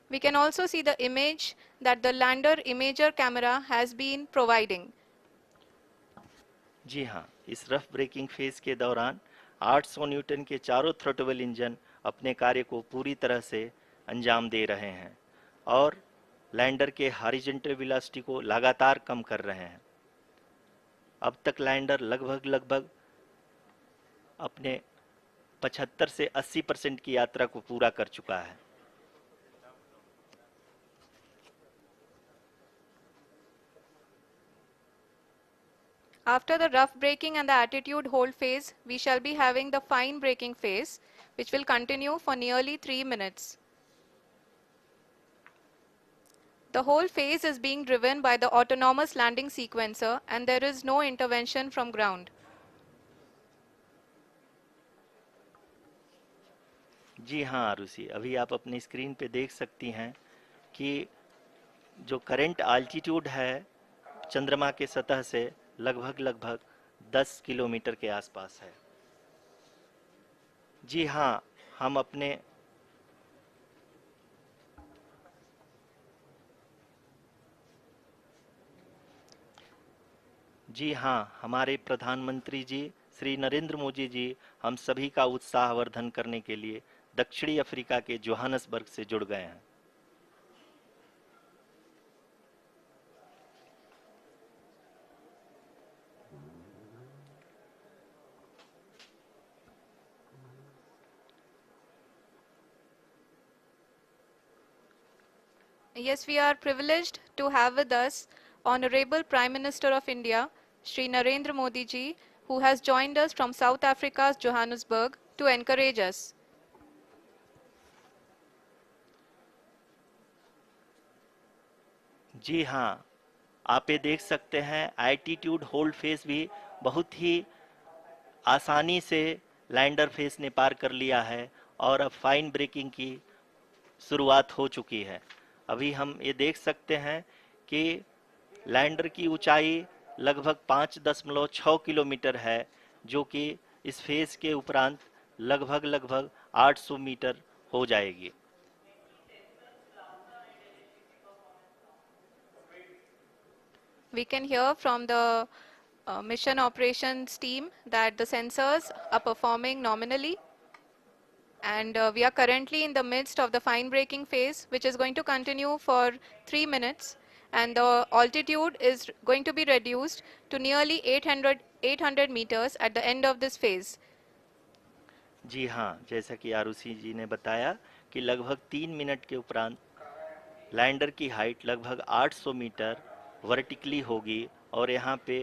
We can also see the image that the lander imager camera has been providing. जी हाँ, इस rough breaking phase के दौरान 800 Newton के चारों थ्रोटल इंजन अपने कार्य को पूरी तरह से अंजाम दे रहे हैं और लैंडर के हॉरिजॉन्टल वेलोसिटी को लगातार कम कर रहे हैं। अब तक लैंडर लगभग अपने 75 से 80% की यात्रा को पूरा कर चुका है। After the rough braking and the attitude hold phase, we shall be having the fine braking phase, which will continue for nearly 3 minutes. The whole phase is being driven by the autonomous landing sequencer and there is no intervention from ground. जी हाँ आरुषि, अभी आप अपनी screen पे देख सकती हैं कि जो करंट आल्टीट्यूड है चंद्रमा के सतह से लगभग 10 किलोमीटर के आसपास है। जी हाँ, हम अपने जी हाँ, हमारे प्रधानमंत्री जी श्री नरेंद्र मोदी जी हम सभी का उत्साहवर्धन करने के लिए दक्षिणी अफ्रीका के जोहानसबर्ग से जुड़ गए हैं। Yes, we are privileged to have with us Honorable Prime Minister of India, Shri Narendra Modi ji, who has joined us from South Africa's Johannesburg to encourage us. जी हाँ, आप ये देख सकते हैं एल्टीट्यूड होल्ड फेस भी बहुत ही आसानी से लैंडर फेस ने पार कर लिया है और अब फाइन ब्रेकिंग की शुरुआत हो चुकी है। अभी हम ये देख सकते हैं कि लैंडर की ऊंचाई लगभग 5.6 किलोमीटर है, जो कि इस फेज के उपरांत लगभग 800 मीटर हो जाएगी। We can hear from the mission operations team that the sensors are performing nominally and we are currently in the midst of the fine braking phase, which is going to continue for 3 minutes and the altitude is going to be reduced to nearly 800 meters at the end of this phase. जी हाँ, जैसा कि आरुषि जी ने बताया कि लगभग 3 minute के उपरांत lander की हाइट लगभग 800 मीटर वर्टिकली होगी और यहाँ पे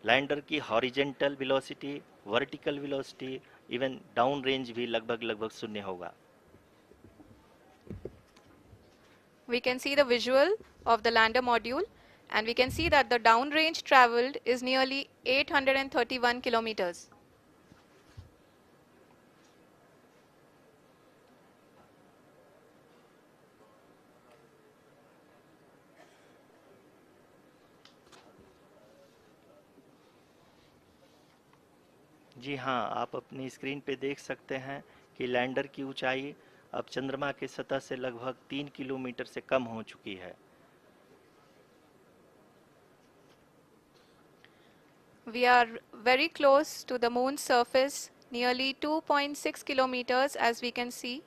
लैंडर की horizontal velocity, vertical velocity, even down range भी लगभग शून्य होगा। We can see the visual of the lander module and we can see that the downrange traveled is nearly 831 kilometers. जी हाँ, आप अपनी स्क्रीन पे देख सकते हैं कि लैंडर की ऊंचाई अब चंद्रमा की सतह से लगभग 3 किलोमीटर से कम हो चुकी है। We are very close to the moon's surface, nearly 2.6 kilometers as we can see.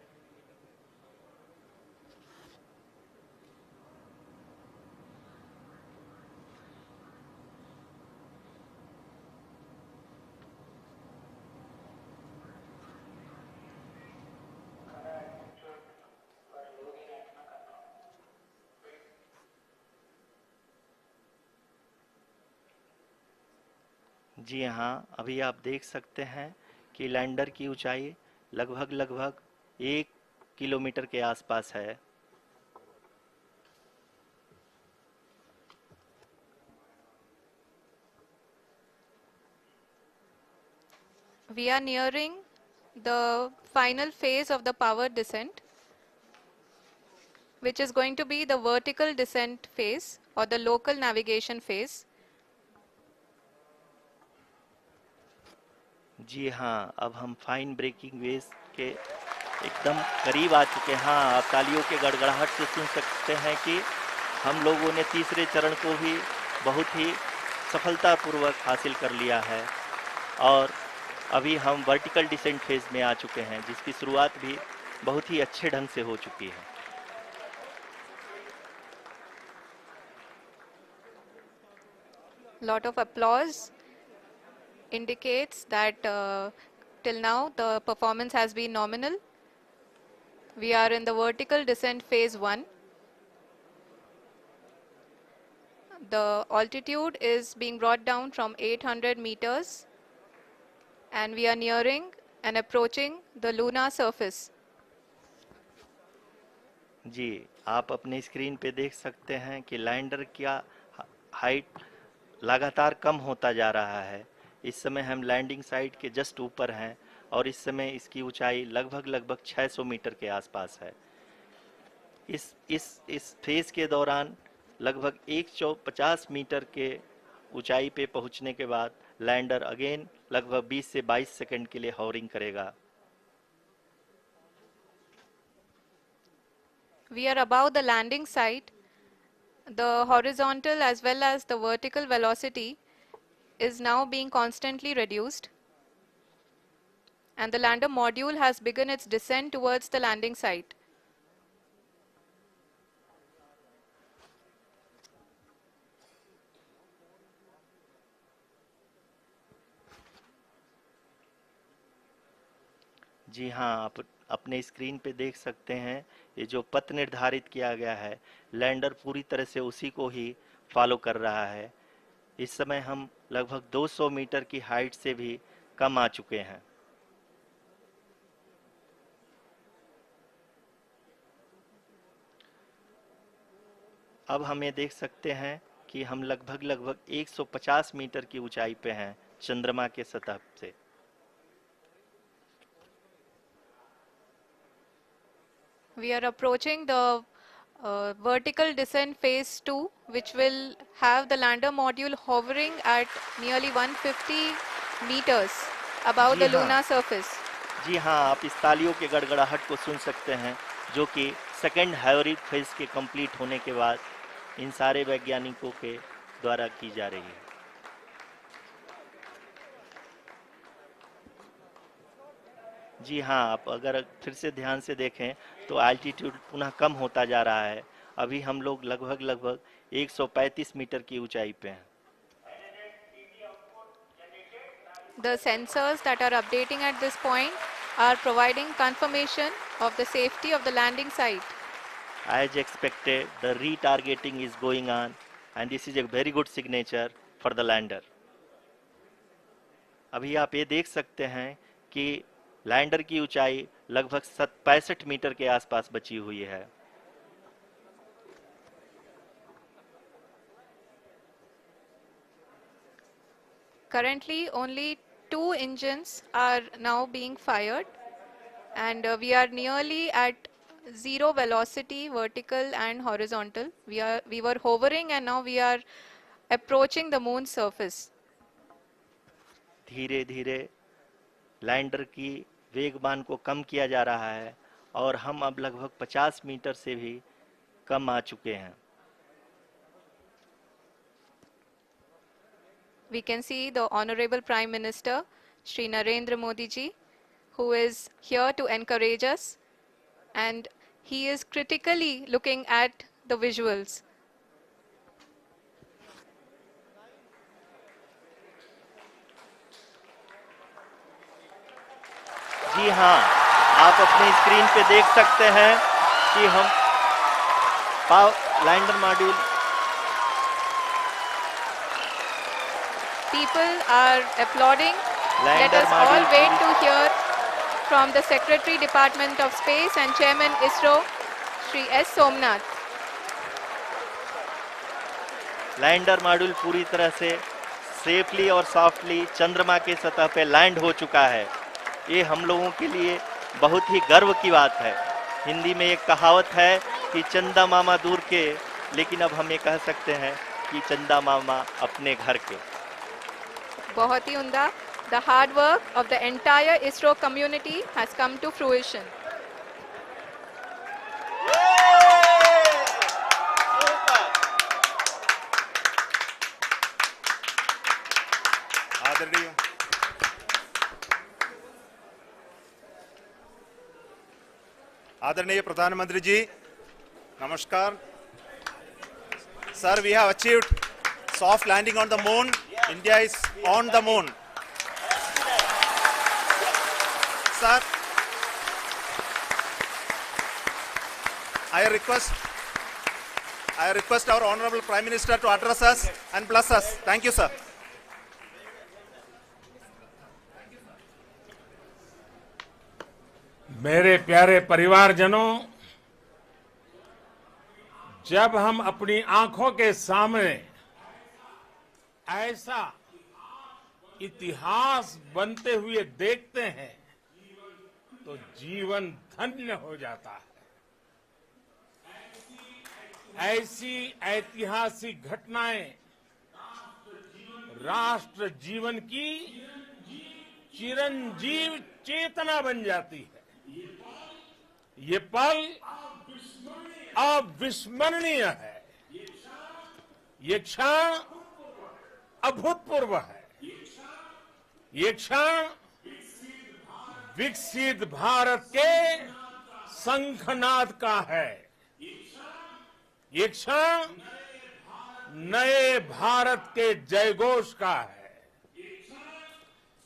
जी हाँ, अभी आप देख सकते हैं कि लैंडर की ऊंचाई लगभग 1 किलोमीटर के आसपास है। We are nearing the final phase of the power descent, which is going to be the vertical descent phase or the local navigation phase. जी हाँ, अब हम फाइन ब्रेकिंग वेज के एकदम करीब आ चुके हैं। हाँ, आप तालियों के गड़गड़ाहट से सुन सकते हैं कि हम लोगों ने तीसरे चरण को भी बहुत ही सफलतापूर्वक हासिल कर लिया है और अभी हम वर्टिकल डिसेंट फेज में आ चुके हैं, जिसकी शुरुआत भी बहुत ही अच्छे ढंग से हो चुकी है। Lot of applause indicates that till now the performance has been nominal. We are in the vertical descent phase 1. The altitude is being brought down from 800 meters and we are nearing and approaching the lunar surface. जी, आप अपने screen पे देख सकते हैं कि lander का height लगातार कम होता जा रहा है। इस समय हम लैंडिंग साइट के जस्ट ऊपर हैं और इस समय इसकी ऊंचाई लगभग 600 मीटर के आसपास है। इस फेज के दौरान लगभग 150 मीटर के ऊंचाई पे पहुंचने के बाद लैंडर अगेन लगभग 20 से 22 सेकंड के लिए हॉवरिंग करेगा। We are above the landing site. The horizontal as well as the vertical velocity is now being constantly reduced. And the lander module has begun its descent towards the landing site. जी हाँ, आप अपने screen पे देख सकते हैं ये जो पथ निर्धारित किया गया है, लैंडर पूरी तरह से उसी को ही फॉलो कर रहा है। इस समय हम लगभग 200 मीटर की हाइट से भी कम आ चुके हैं। अब हम ये देख सकते हैं कि हम लगभग 150 मीटर की ऊंचाई पे हैं चंद्रमा के सतह से। We are approaching the vertical descent phase 2, which will have the lander module hovering at nearly 150 meters above ji the हाँ, lunar surface. जी हाँ, आप इस तालियों के गड़गड़ाहट को सुन सकते हैं, जो कि सेकेंड हैवरिक फेज के कंप्लीट होने के बाद इन सारे वैज्ञानिकों के द्वारा की जा रही है। जी हाँ, आप अगर फिर से ध्यान से देखें तो एल्टीट्यूड पुनः कम होता जा रहा है। अभी हम लोग लगभग 135 मीटर की ऊंचाई पे हैं। The sensors that are updating at this point are providing confirmation of the safety of the landing site. As expected, the retargeting is going on and this is a very good signature for the lander. अभी आप ये देख सकते हैं कि lander की ऊंचाई लगभग 65 मीटर के आसपास बची हुई है। Currently, only 2 engines are now being fired, and we are nearly at zero velocity, vertical and horizontal. We were hovering, and now we are approaching the moon's surface. धीरे धीरे लैंडर की वेगमान को कम किया जा रहा है और हम अब लगभग 50 मीटर से भी कम आ चुके हैं। We can see the Honorable Prime Minister, Shri Narendra Modi ji, who is here to encourage us, and he is critically looking at the visuals. जी हाँ, आप अपनी स्क्रीन पे देख सकते हैं कि हम lander module People are applauding. Let lander us all module wait to hear from the Secretary Department of Space and Chairman ISRO, Shri S. Somnath. Lander module पूरी तरह से सेफली और सॉफ्टली चंद्रमा के सतह पे लैंड हो चुका है। ये हम लोगों के लिए बहुत ही गर्व की बात है। हिंदी में एक कहावत है कि चंदा मामा दूर के, लेकिन अब हम ये कह सकते हैं कि चंदा मामा अपने घर के। बहुत ही उम्दा. The hard work of the entire ISRO community has come to fruition. आदरणीय आदरणीय प्रधानमंत्री जी, नमस्कार. Sir, we have achieved soft landing on the moon. India is on the moon. Sir, I request our Honorable Prime Minister to address us and bless us. Thank you, sir. मेरे प्यारे परिवारजनों, जब हम अपनी आंखों के सामने ऐसा इतिहास बनते हुए देखते हैं तो जीवन धन्य हो जाता है. ऐसी ऐतिहासिक घटनाएं राष्ट्र जीवन की चिरंजीव चेतना बन जाती है. ये पल अविस्मरणीय है. ये क्षण अभूतपूर्व है. ये क्षण विकसित भारत के शंखनाद का है. ये क्षण नए भारत के जयघोष का है.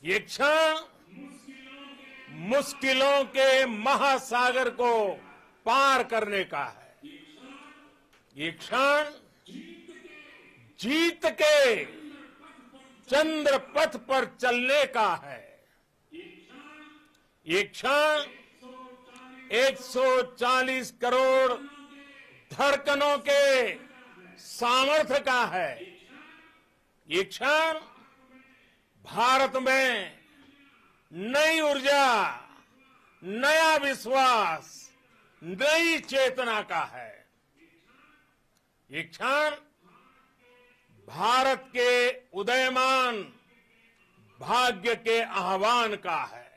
ये क्षण मुश्किलों के महासागर को पार करने का है. ये क्षण जीत के चंद्र पथ पर चलने का है. ये क्षण 140 करोड़ धड़कनों के सामर्थ्य का है. ये क्षण भारत में नई ऊर्जा, नया विश्वास, नई चेतना का है. ये क्षण भारत के उदयमान भाग्य के आह्वान का है.